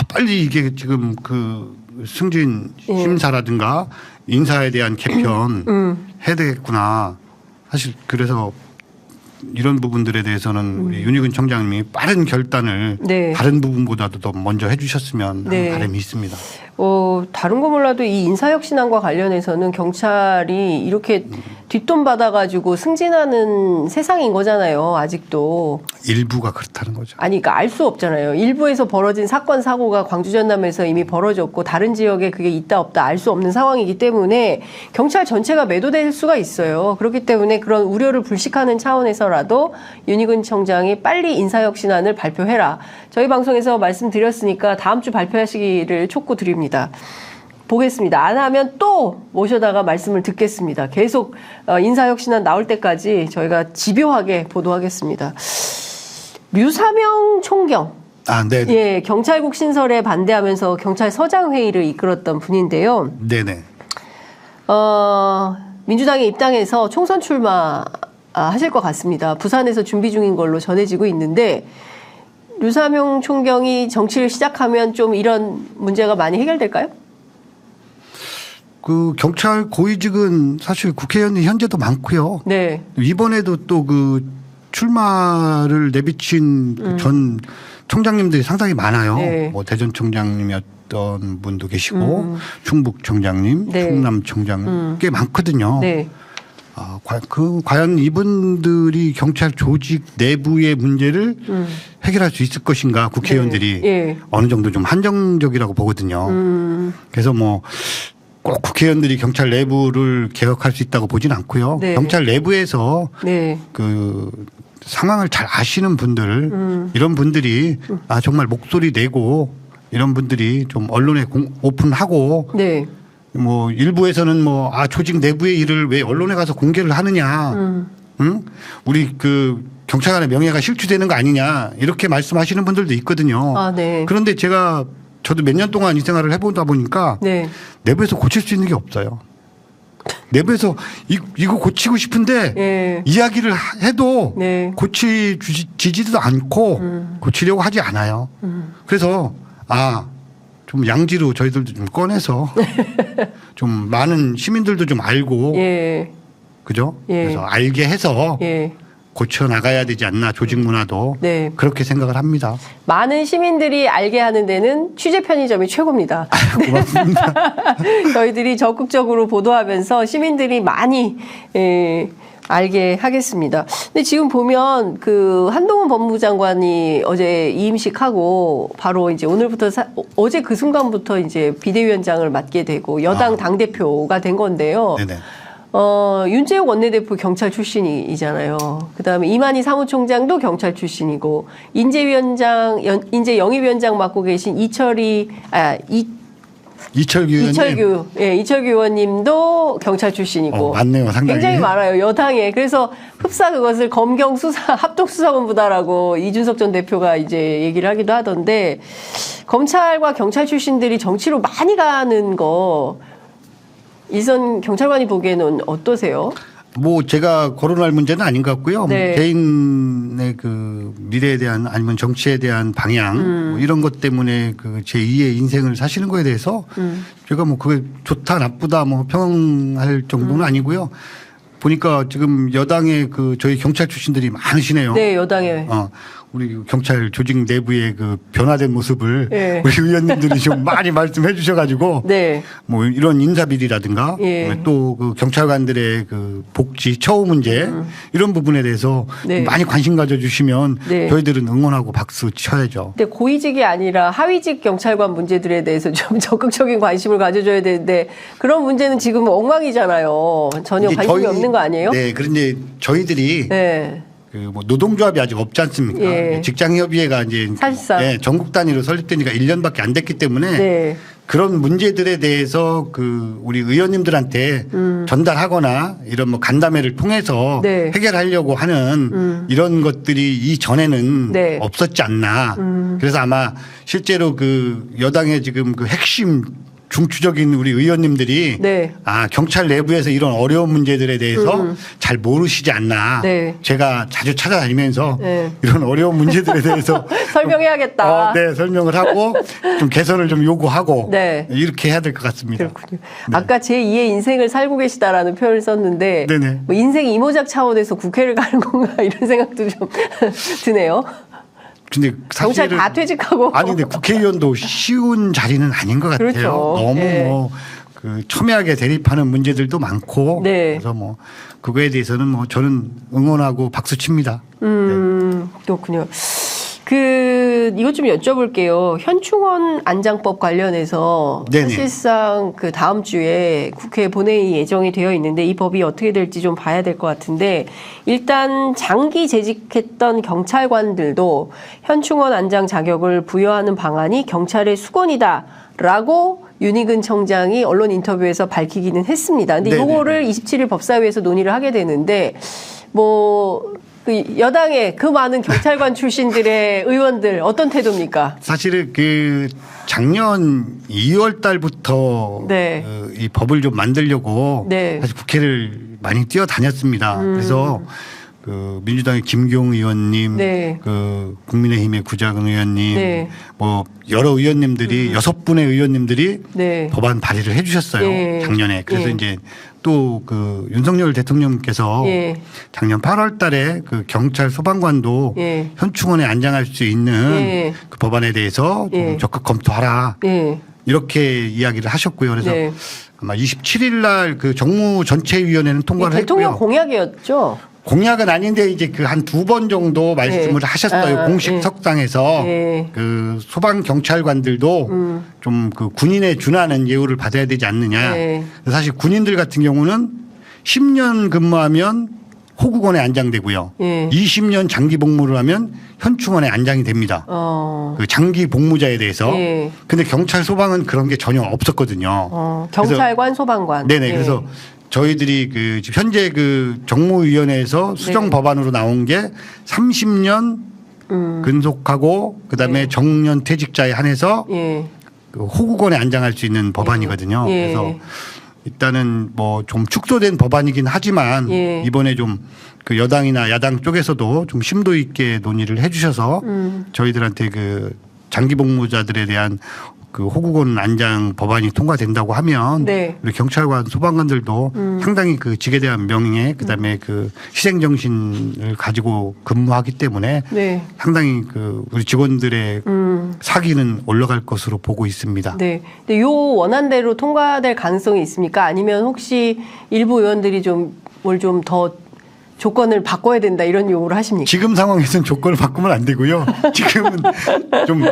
빨리 이게 지금 그 승진 예. 심사라든가 인사에 대한 개편 해야 되겠구나. 사실 그래서 이런 부분들에 대해서는 우리 윤희근 청장님이 빠른 결단을 네. 다른 부분보다도 더 먼저 해주셨으면 네. 하는 바람이 있습니다. 다른 거 몰라도 이 인사혁신안과 관련해서는 경찰이 이렇게 뒷돈 받아가지고 승진하는 세상인 거잖아요. 아직도. 일부가 그렇다는 거죠. 아니, 그러니까 알 수 없잖아요. 일부에서 벌어진 사건, 사고가 광주 전남에서 이미 벌어졌고 다른 지역에 그게 있다 없다 알 수 없는 상황이기 때문에 경찰 전체가 매도될 수가 있어요. 그렇기 때문에 그런 우려를 불식하는 차원에서라도 윤희근 청장이 빨리 인사혁신안을 발표해라. 저희 방송에서 말씀드렸으니까 다음 주 발표하시기를 촉구드립니다. 보겠습니다. 안 하면 또 모셔다가 말씀을 듣겠습니다. 계속 인사혁신안 나올 때까지 저희가 집요하게 보도하겠습니다. 류사명 총경. 네. 예, 경찰국 신설에 반대하면서 경찰서장 회의를 이끌었던 분인데요. 네네. 민주당에 입당해서 총선 출마 하실 것 같습니다. 부산에서 준비 중인 걸로 전해지고 있는데 류사명 총경이 정치를 시작하면 좀 이런 문제가 많이 해결될까요? 그 경찰 고위직은 사실 국회의원이 현재도 많고요. 네. 이번에도 또 그 출마를 내비친 전 총장님들이 상당히 많아요. 네. 뭐 대전청장님이었던 분도 계시고 충북청장님, 네. 충남청장 꽤 많거든요. 네. 과연 이분들이 경찰 조직 내부의 문제를 해결할 수 있을 것인가 국회의원들이 네. 예. 어느 정도 좀 한정적이라고 보거든요. 그래서 뭐 꼭 국회의원들이 경찰 내부를 개혁할 수 있다고 보진 않고요. 네. 경찰 내부에서 네. 그 상황을 잘 아시는 분들 이런 분들이 정말 목소리 내고 이런 분들이 좀 언론에 오픈하고 네. 뭐 일부에서는 뭐 조직 내부의 일을 왜 언론에 가서 공개를 하느냐, 응? 우리 그 경찰관의 명예가 실추되는 거 아니냐 이렇게 말씀하시는 분들도 있거든요. 네. 그런데 저도 몇 년 동안 이 생활을 해보다 보니까 네. 내부에서 고칠 수 있는 게 없어요. 내부에서 이거 고치고 싶은데 예. 이야기를 해도 네. 고치지도 않고 고치려고 하지 않아요. 그래서 좀 양지로 저희들도 좀 꺼내서 좀 많은 시민들도 좀 알고 예. 그죠? 예. 그래서 알게 해서 예. 고쳐 나가야 되지 않나 조직 문화도 네. 그렇게 생각을 합니다. 많은 시민들이 알게 하는 데는 취재 편의점이 최고입니다. 고맙습니다. 저희들이 적극적으로 보도하면서 시민들이 많이 알게 하겠습니다. 근데 지금 보면 그 한동훈 법무장관이 어제 이임식하고 바로 이제 오늘부터 어제 그 순간부터 이제 비대위원장을 맡게 되고 여당 당대표가 된 건데요. 네네. 윤재욱 원내대표 경찰 출신이잖아요. 그다음에 이만희 사무총장도 경찰 출신이고 인재 영입위원장 맡고 계신 이철규 의원님도 경찰 출신이고 맞네요, 상당히. 굉장히 많아요, 여당에. 그래서 흡사 그것을 검경 수사 합동수사본부다라고 이준석 전 대표가 이제 얘기를 하기도 하던데 검찰과 경찰 출신들이 정치로 많이 가는 거 이선 경찰관이 보기에는 어떠세요? 뭐 제가 거론할 문제는 아닌 것 같고요. 네. 개인의 그 미래에 대한 아니면 정치에 대한 방향 뭐 이런 것 때문에 그 제2의 인생을 사시는 거에 대해서 제가 뭐 그게 좋다 나쁘다 뭐 평할 정도는 아니고요. 보니까 지금 여당에 그 저희 경찰 출신들이 많으시네요. 네, 여당에. 우리 경찰 조직 내부의 그 변화된 모습을 네. 우리 의원님들이 좀 많이 말씀해 주셔가지고 네. 뭐 이런 인사비리라든가 예. 또 그 경찰관들의 그 복지 처우 문제 이런 부분에 대해서 네. 많이 관심 가져주시면 네. 저희들은 응원하고 박수 쳐야죠. 근데 고위직이 아니라 하위직 경찰관 문제들에 대해서 좀 적극적인 관심을 가져줘야 되는데 그런 문제는 지금 엉망이잖아요. 전혀 이제 관심이 없는 거 아니에요? 네, 그런데 저희들이 네. 그 뭐 노동조합이 아직 없지 않습니까? 예. 직장협의회가 이제 사실상. 전국 단위로 설립되니까 1년밖에 안 됐기 때문에 네. 그런 문제들에 대해서 그 우리 의원님들한테 전달하거나 이런 뭐 간담회를 통해서 네. 해결하려고 하는 이런 것들이 이전에는 네. 없었지 않나. 그래서 아마 실제로 그 여당의 지금 그 핵심 중추적인 우리 의원님들이 네. 경찰 내부에서 이런 어려운 문제들에 대해서 잘 모르시지 않나. 네. 제가 자주 찾아다니면서 네. 이런 어려운 문제들에 대해서 설명해야겠다. 네, 설명을 하고 좀 개선을 좀 요구하고 네. 이렇게 해야 될 것 같습니다. 그렇군요. 아까 제2의 인생을 살고 계시다라는 표현을 썼는데 네네. 뭐 인생 이모작 차원에서 국회를 가는 건가 이런 생각도 좀 드네요. 근데 경찰 사실은 다 퇴직하고. 아니 근데 국회의원도 쉬운 자리는 아닌 것 같아요. 그렇죠. 너무 예. 뭐 그 첨예하게 대립하는 문제들도 많고 네. 그래서 뭐 그거에 대해서는 뭐 저는 응원하고 박수 칩니다. 그렇군요. 이것 좀 여쭤볼게요. 현충원 안장법 관련해서 네네. 사실상 그 다음 주에 국회 본회의 예정이 되어 있는데 이 법이 어떻게 될지 좀 봐야 될 것 같은데 일단 장기 재직했던 경찰관들도 현충원 안장 자격을 부여하는 방안이 경찰의 수건이다라고 윤희근 청장이 언론 인터뷰에서 밝히기는 했습니다. 근데 네네. 이거를 27일 법사위에서 논의를 하게 되는데 그 여당의 그 많은 경찰관 출신들의 의원들 어떤 태도입니까? 사실은 그 작년 2월 달부터 네. 이 법을 좀 만들려고 네. 사실 국회를 많이 뛰어다녔습니다. 그래서 그 민주당의 김경 의원님, 네. 그 국민의힘의 구자근 의원님, 네. 뭐 여러 의원님들이 6분의 의원님들이 네. 법안 발의를 해주셨어요. 예. 작년에. 그래서 예. 이제 또 그 윤석열 대통령께서 예. 작년 8월달에 그 경찰 소방관도 예. 현충원에 안장할 수 있는 예. 그 법안에 대해서 좀 예. 적극 검토하라. 예. 이렇게 이야기를 하셨고요. 그래서 네. 아마 27일 날 그 정무전체위원회는 통과를 대통령 했고요. 공약이었죠. 공약은 아닌데 이제 그 한 2번 정도 말씀을 예. 하셨어요. 아, 공식 예. 석상에서 예. 그 소방 경찰관들도 좀 그 군인에 준하는 예우를 받아야 되지 않느냐. 예. 사실 군인들 같은 경우는 10년 근무하면 호국원에 안장되고요. 예. 20년 장기 복무를 하면 현충원에 안장이 됩니다. 그 장기 복무자에 대해서. 예. 근데 경찰 소방은 그런 게 전혀 없었거든요. 경찰관, 소방관. 네네. 예. 그래서 저희들이 그 지금 현재 그 정무위원회에서 수정 네. 법안으로 나온 게 30년 근속하고 그다음에 예. 정년 퇴직자에 한해서 예. 그 호국원에 안장할 수 있는 법안이거든요. 예. 그래서 일단은 뭐 좀 축소된 법안이긴 하지만 예. 이번에 좀 그 여당이나 야당 쪽에서도 좀 심도 있게 논의를 해 주셔서 저희들한테 그 장기 복무자들에 대한 그 호국원 안장 법안이 통과된다고 하면 네. 우리 경찰관 소방관들도 상당히 그 직에 대한 명예 그다음에 그 희생 정신을 가지고 근무하기 때문에 네. 상당히 그 우리 직원들의 사기는 올라갈 것으로 보고 있습니다. 네. 근데 요 원안대로 통과될 가능성이 있습니까? 아니면 혹시 일부 의원들이 좀 뭘 좀 더 조건을 바꿔야 된다 이런 요구를 하십니까? 지금 상황에서는 조건을 바꾸면 안 되고요. 지금은 좀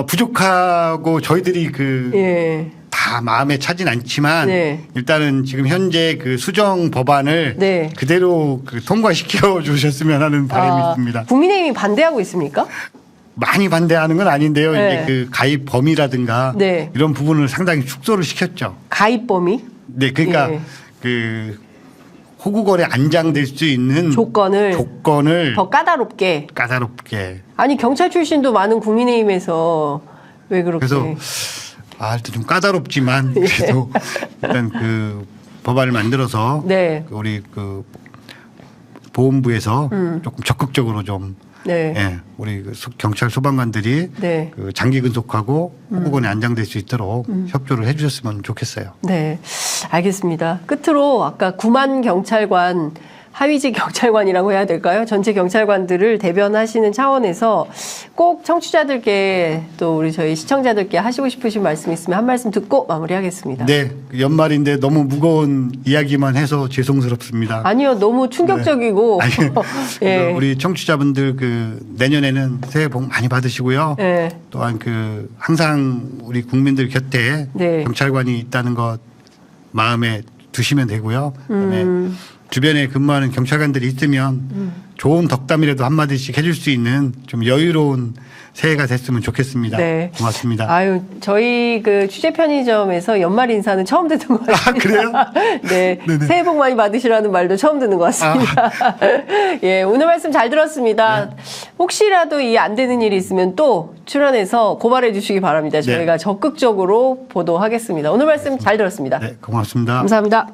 부족하고 저희들이 그 예. 다 마음에 차진 않지만 네. 일단은 지금 현재 그 수정 법안을 네. 그대로 그 통과시켜 주셨으면 하는 바람이 있습니다. 국민의힘이 반대하고 있습니까? 많이 반대하는 건 아닌데요. 네. 이제 그 가입 범위라든가 네. 이런 부분을 상당히 축소를 시켰죠. 가입 범위? 네, 그러니까 예. 그 호국원에 안장될 수 있는 조건을 더 까다롭게. 까다롭게. 아니 경찰 출신도 많은 국민의힘에서 왜 그렇게? 그래서 일단 좀 까다롭지만 그래도 일단 그 법안을 만들어서 네. 우리 그 보훈부에서 조금 적극적으로 좀 네. 예, 우리 그 경찰 소방관들이 네. 그 장기 근속하고 호국원에 안장될 수 있도록 협조를 해주셨으면 좋겠어요. 네, 알겠습니다. 끝으로 아까 9만 경찰관, 하위직 경찰관이라고 해야 될까요? 전체 경찰관들을 대변하시는 차원에서 꼭 청취자들께 또 우리 저희 시청자들께 하시고 싶으신 말씀 있으면 한 말씀 듣고 마무리하겠습니다. 네, 연말인데 너무 무거운 이야기만 해서 죄송스럽습니다. 아니요, 너무 충격적이고. 네. 우리 청취자분들 그 내년에는 새해 복 많이 받으시고요. 네. 또한 그 항상 우리 국민들 곁에 네. 경찰관이 있다는 것 마음에 두시면 되고요. 그다음에 주변에 근무하는 경찰관들이 있으면 좋은 덕담이라도 한마디씩 해줄 수 있는 좀 여유로운 새해가 됐으면 좋겠습니다. 네. 고맙습니다. 아유, 저희 그 취재 편의점에서 연말 인사는 처음 듣는 것 같습니다. 그래요? 네. 네네. 새해 복 많이 받으시라는 말도 처음 듣는 것 같습니다. 예, 오늘 말씀 잘 들었습니다. 네. 혹시라도 이 안 되는 일이 있으면 또 출연해서 고발해 주시기 바랍니다. 저희가 네. 적극적으로 보도하겠습니다. 오늘 말씀 잘 들었습니다. 네, 고맙습니다. 감사합니다.